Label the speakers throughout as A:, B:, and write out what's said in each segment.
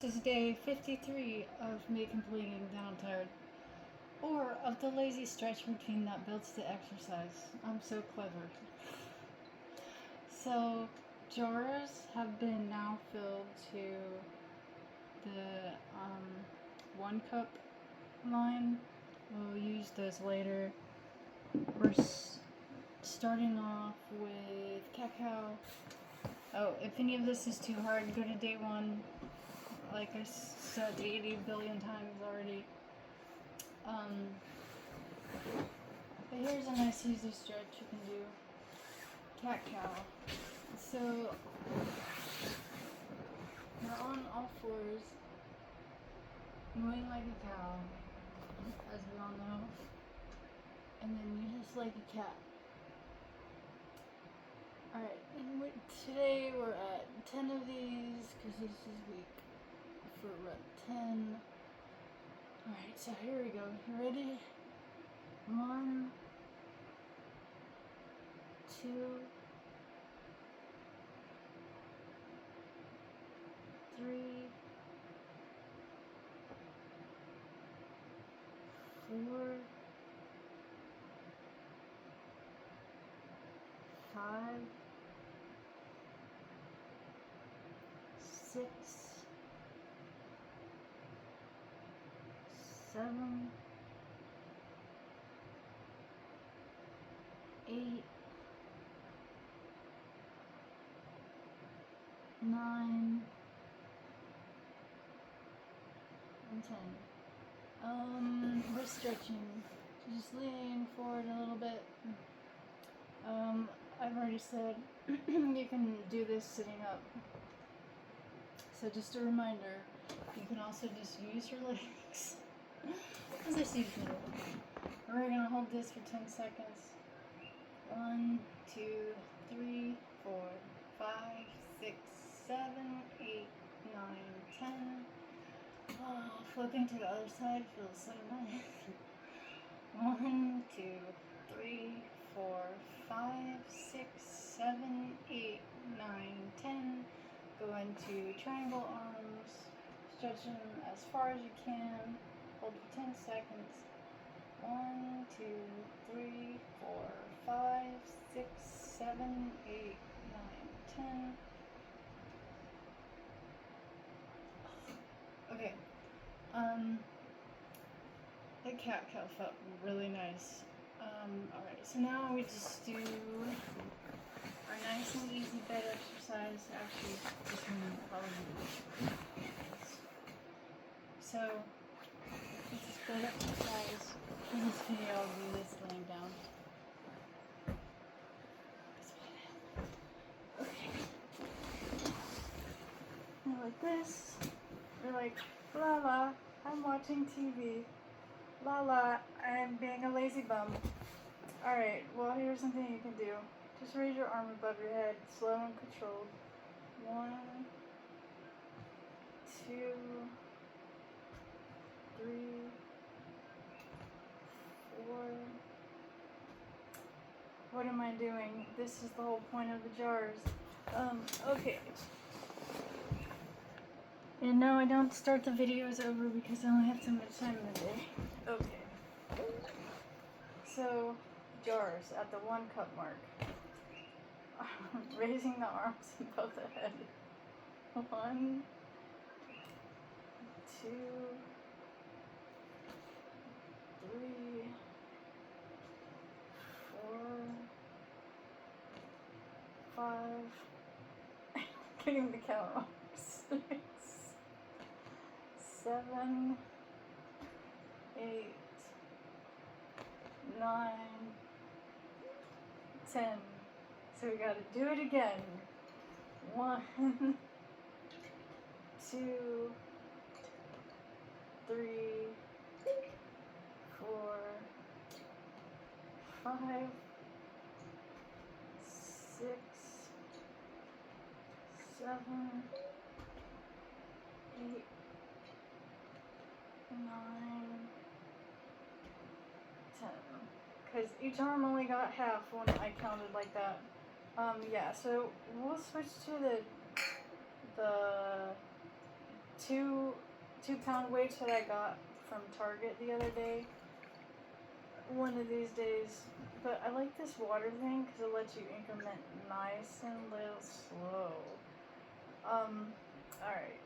A: This is day 53 of me completing Down Tired, or of the lazy stretch routine that builds the exercise. I'm so clever. So, jars have been now filled to the 1 cup line. We'll use those later. We're starting off with cacao. Oh, if any of this is too hard, go to day 1. Like I said 80 billion times already. But here's a nice easy stretch you can do. Cat-cow. So, you're on all fours, moving like a cow, as we all know. And then you hiss like a cat. Alright, and today we're at 10 of these, because this is week for rep 10. Alright, so here we go. You ready? 1, 2, 3, 4, 5, 6, 7, 8, 9, and 10. We're stretching. Just leaning forward a little bit. I've already said you can do this sitting up. So just a reminder, you can also just use your legs as usual. We're going to hold this for 10 seconds. 1, 2, 3, 4, 5, 6, 7, 8, 9, 10. Oh, flipping to the other side feels so nice. 1, 2, 3, 4, 5, 6, 7, 8, 9, 10. Go into triangle arms. Stretch them as far as you can. Hold for 10 seconds. 1, 2, 3, 4, 5, 6, 7, 8, 9, 10. Okay. The cat-cow felt really nice. Alright, so now we just do our nice and easy bed exercise. Actually, this one probably. So, this is bed exercise. In this video, I'll do this laying down. Okay. You're like this. You're like, la la, I'm watching TV. La la, I'm being a lazy bum. Alright, well, here's something you can do. Just raise your arm above your head, slow and controlled. 1, 2, 3, 4. What am I doing? This is the whole point of the jars. Okay. And no, I don't start the videos over because I only have so much time in the day. Okay. So, jars at the 1 cup mark. Raising the arms above the head. 1, 2, 3, 4, 5. Getting the count wrong. 6, 7, 8, 9, 10. So we gotta do it again. 1, 2, 3, 4, 5, 6, 7, 8, 9, 10. Because each arm only got half when I counted like that. Yeah, so we'll switch to the 2-pound weights that I got from Target the other day. One of these days. But I like this water thing because it lets you increment nice and little slow. Alright.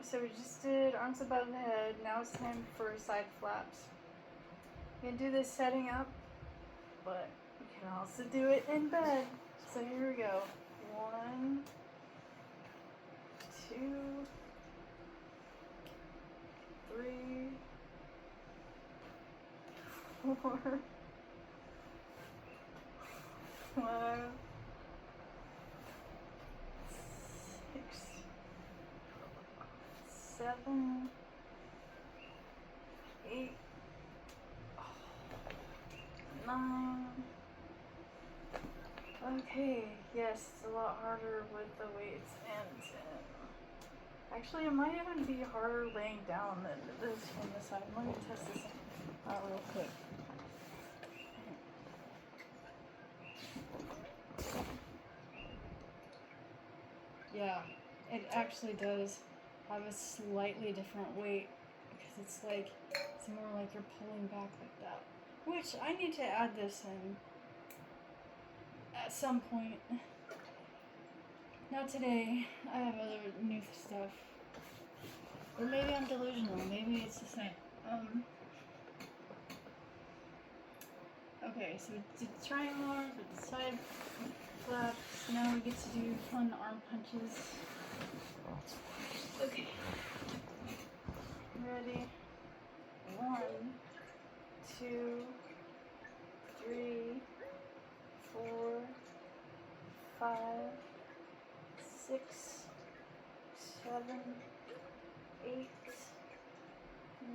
A: So we just did arms above the head. Now it's time for side flaps. You can do this setting up, but you can also do it in bed. So here we go. 1, 2, 3, 4, 5, 6, 7, 8, 9. Okay, yes, it's a lot harder with the weights and actually it might even be harder laying down than it is from the side. Let me test this out real quick. Yeah, it actually does have a slightly different weight because it's more like you're pulling back like that. Which I need to add this in at some point. Not today. I have other new stuff. Or maybe I'm delusional. Maybe it's the same. Okay, so we did triangle arms with the side flaps. Now we get to do fun arm punches. Okay. Ready? 1, 2, 3, 4, 5, 6, 7, 8,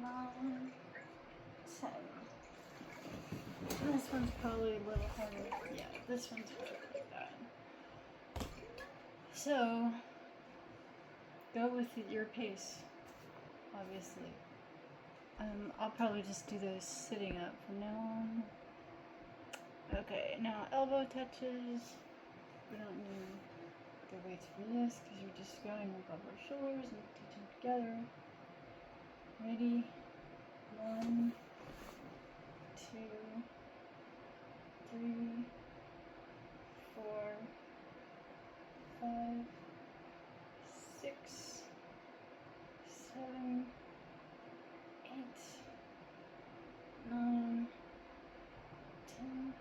A: 9, 10. This one's probably a little harder. Yeah, this one's harder like that. So, go with your pace, obviously. I'll probably just do those sitting up from now on. Okay, now elbow touches. We don't need the weights for this because you're just going above our shoulders and touching together. Ready? 1, 2, 3, 4, 5, 6, 7, 8, 9, 10.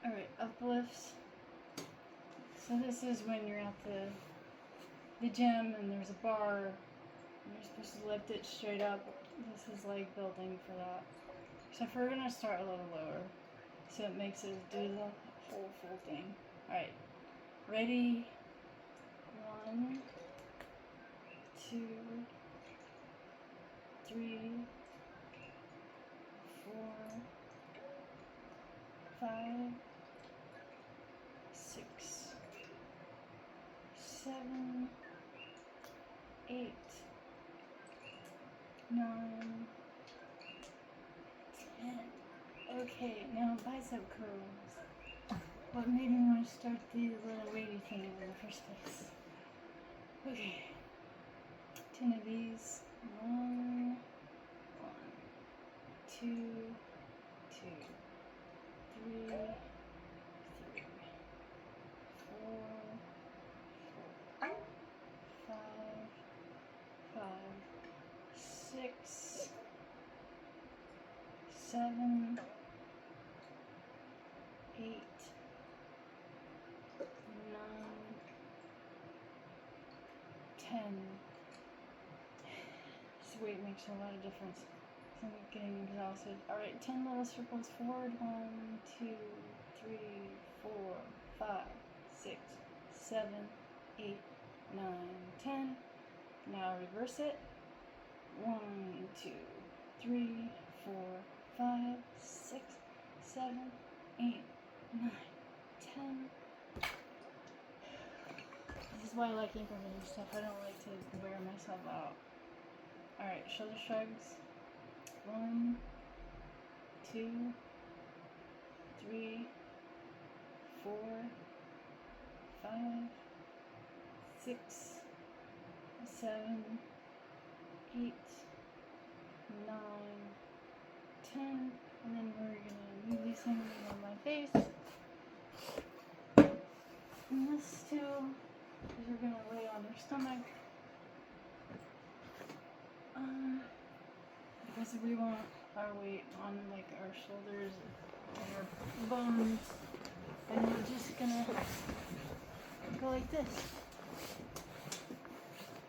A: Alright, uplifts. So this is when you're at the gym and there's a bar and you're supposed to lift it straight up. This is like building for that. Except we're gonna start a little lower. So it makes it do the whole full thing. Alright. Ready? 1, 2, 3, 4, 5, 6, 7, 8, 9, 10. Okay, now bicep curls. What made me want to start the little weighty thing in the first place? Okay. 10 of these. 1, 2, 2, 3, 3, 4, 5, 5, 6, 7, 8, 9, 10. This weight makes a lot of difference. I'm getting exhausted. Alright, 10 little circles forward. 1, 2, 3, 4, 5, 6, 7, 8, 9, 10. Now reverse it. 1, 2, 3, 4, 5, 6, 7, 8, 9, 10. This is why I like incrementing stuff. I don't like to wear myself out. Alright, shoulder shrugs. 1, 2, 3, 4, 5, 6, 7, 8, 9, 10, and then we're gonna move these things on my face. And this too, is we're gonna lay on your stomach. Because we want our weight on like our shoulders and our bones, and we're just gonna go like this.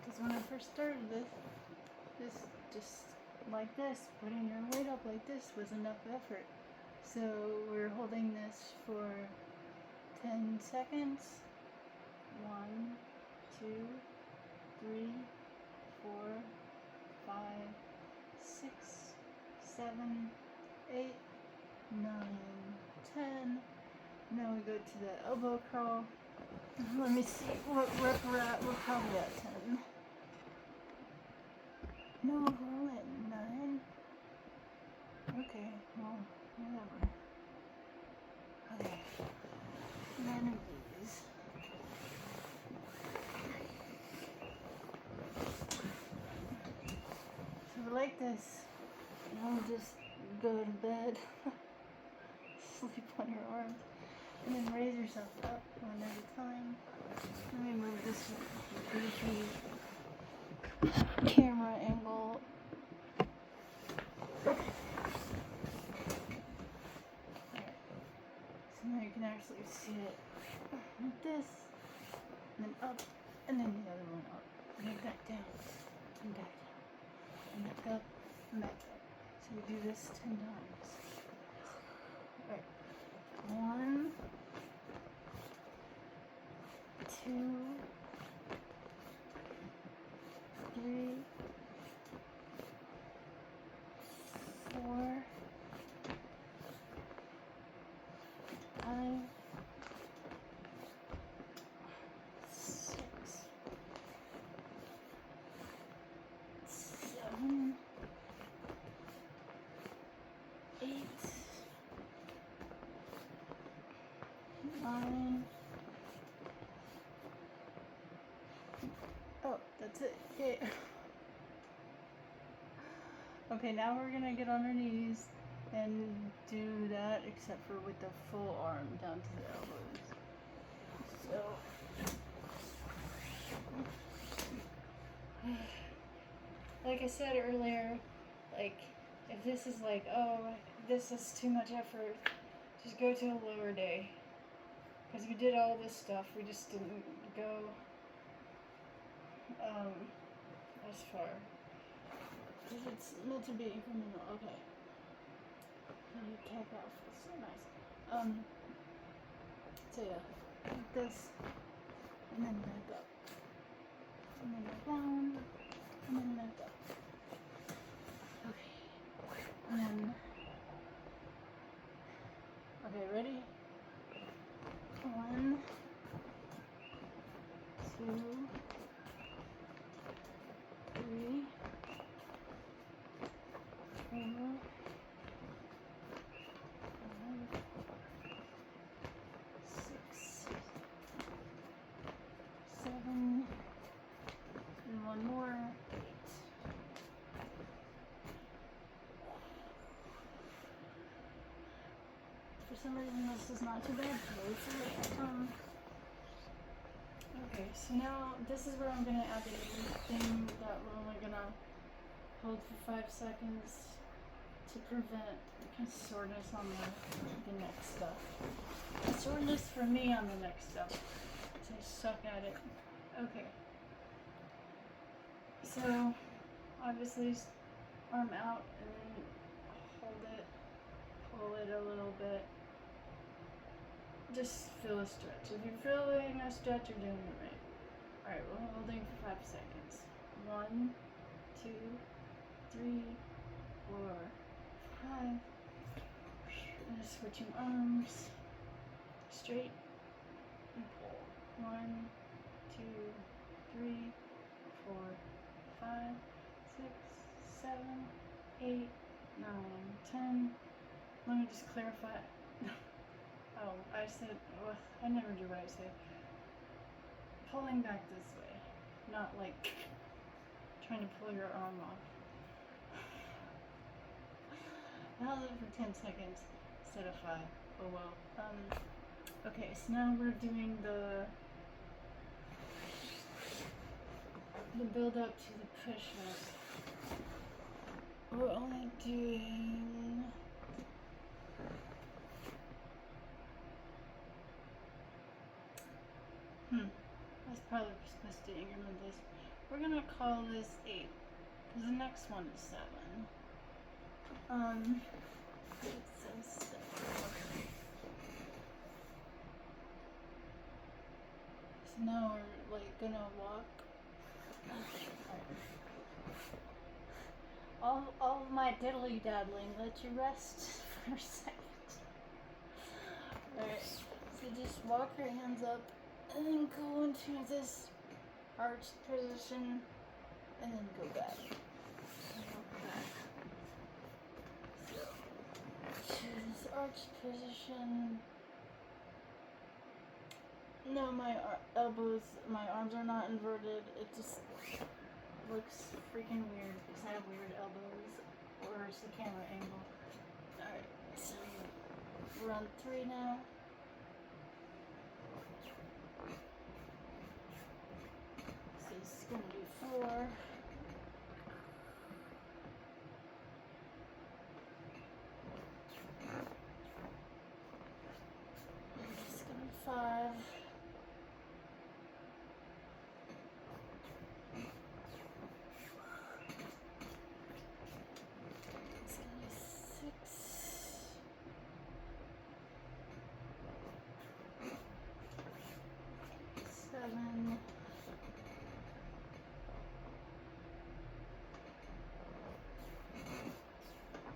A: Because when I first started this just like this, putting your weight up like this was enough effort. So we're holding this for 10 seconds. 1, 2, 3, 4, 5, 6, 7, 8, 9, 10. Now we go to the elbow curl. Let me see what rep we're at. We're probably at 10. No, we're only at 9. Okay, well, whatever. Okay. 9 of these. So like this, and we'll just go to bed, sleep on your arms, and then raise yourself up one at a time. Let me move this goofy camera angle. Okay. Alright. So now you can actually see it like this, and then up, and then the other one up, and then back down, and back down, and back up, and back up. So we do this 10 times. Alright. 1, 2, 3, 4, 5, 6, 7, 8, 9. Oh, that's it. Okay. Okay, now we're gonna get on our knees and do that, except for with the full arm down to the elbows. So, like I said earlier, like, if this is like, oh, this is too much effort, just go to a lower day. Because we did all this stuff, we just didn't go as far. Because it's meant to be incremental. Okay. And your cat out feels so nice. So yeah, like this, and then back up, and then back down, and then back up. Okay. And then, okay, ready? 1, 2, 3, 4, 5, 6, 7, and one more, 8. For some reason this is not too bad today, so okay, so now this is where I'm going to add the thing that we're only going to hold for 5 seconds to prevent kind of soreness on the neck stuff. Soreness for me on the neck stuff, so I suck at it. Okay. So, obviously, arm out and then hold it, pull it a little bit. Just feel a stretch. If you're feeling a stretch, you're doing it right. Alright, we're holding for 5 seconds. 1, 2, 3, 4, 5. And just switching arms. Straight and pull. 1, 2, 3, 4, 5, 6, 7, 8, 9, 10. Let me just clarify. Oh, I said, I never do what I say. pulling back this way, not like trying to pull your arm off. I held it for 10 seconds instead of 5. Oh well. Okay, so now we're doing the build up to the push up. We're only doing I was probably supposed to increment this. We're gonna call this 8 because the next one is 7. It says 7. Okay. So now we're like gonna walk. All of my diddly daddling, let you rest for a second. Alright, so just walk your hands up and then go into this arched position and then go back. So, to this arched position. No, my arms are not inverted. It just looks freaking weird because I have weird elbows, or it's the camera angle. Alright, so we're on 3 now. So this is going to be 4. This is going to be 5.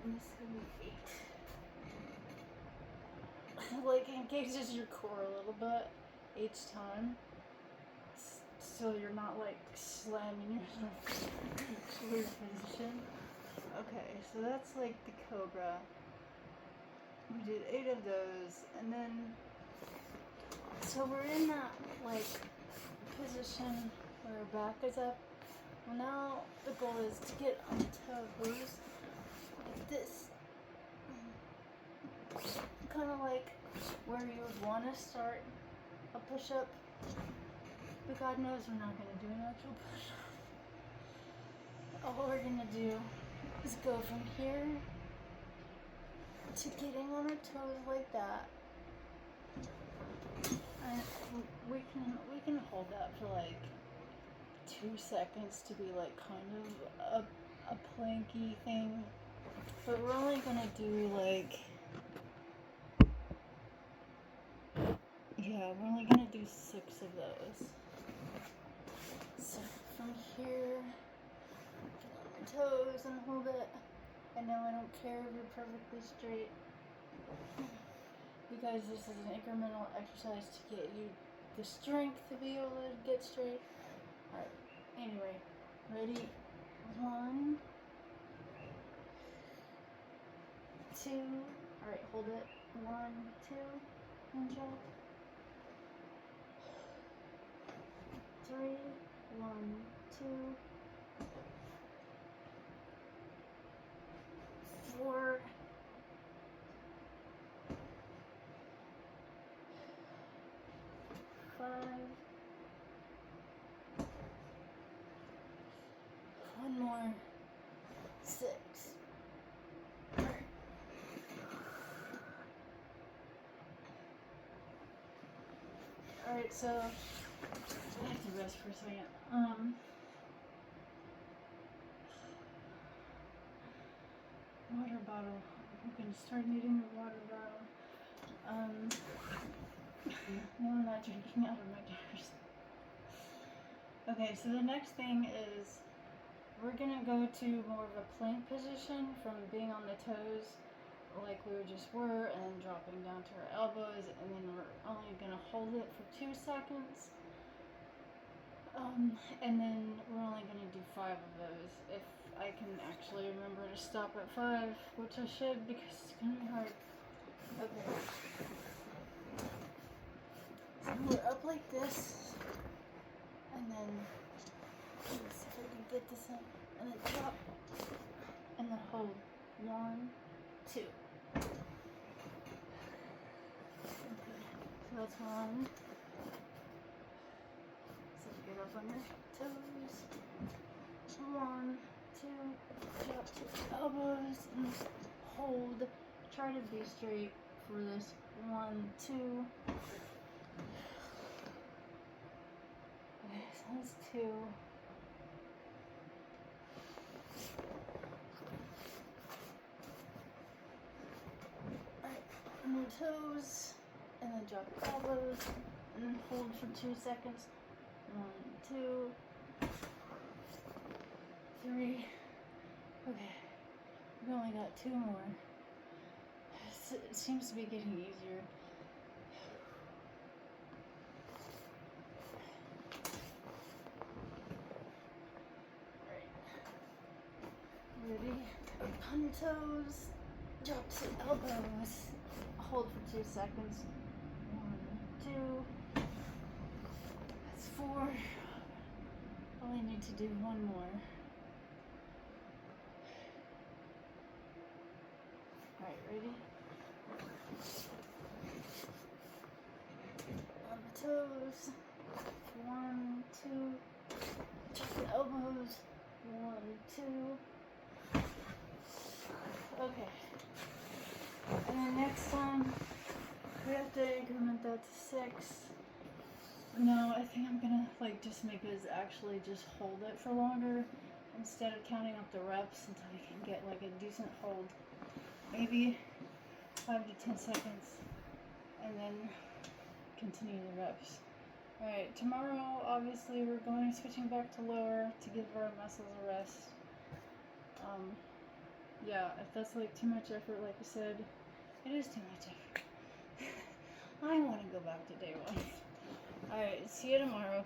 A: And this is going to be 8. Like, engages your core a little bit each time. So you're not like slamming yourself to your position. Okay, so that's like the cobra. We did 8 of those, and then so we're in that like position where our back is up. Well, now the goal is to get on toes like this, kind of like where you would want to start a push-up. But God knows we're not going to do an actual push-up. All we're going to do is go from here to getting on our toes like that. And we can hold that for like 2 seconds to be like kind of a planky thing. But we're only going to do like, yeah, we're only going to do 6 of those. So from here, get on your toes and hold it. I know I don't care if you're perfectly straight, because this is an incremental exercise to get you the strength to be able to get straight. Alright, anyway, ready? 1, 2, alright, hold it. 1, 2, and jump. 3, 1, 2, 4, 5, 1 more, 6. Alright, so I have to rest for a second. Water bottle. I'm gonna start needing a water bottle. No, I'm not drinking out of my tires. Okay, so the next thing is we're gonna go to more of a plank position from being on the toes like we just were, and then dropping down to our elbows, and then we're only gonna hold it for 2 seconds. And then we're only gonna do 5 of those. If I can actually remember to stop at 5, which I should, because it's gonna be hard. Okay. So we're up like this. then let's see if I can get this in, and then drop, and then hold. 1, 2. Okay, so that's 1. So get up on your toes. 1, 2, drop to the elbows, and hold. Try to be straight for this. 1, 2. Okay, so that's 2. Alright, on your toes, and then drop your elbows, and then hold for 2 seconds. 1, 2, 3. Okay, we've only got 2 more. It seems to be getting easier. Ready? On your toes, drop to elbows, hold for 2 seconds. 1, 2, that's 4. Only need to do 1 more. Alright, ready? On the toes, 1, 2, drop the elbows. 1, 2. Okay. And then next time, we have to increment that to 6. No, I think I'm gonna just make us actually just hold it for longer instead of counting up the reps until we can get a decent hold. Maybe 5 to 10 seconds, and then continue the reps. Alright, tomorrow obviously we're switching back to lower to give our muscles a rest. Yeah, if that's too much effort, like I said, it is too much effort. I want to go back to day 1. Alright, see you tomorrow.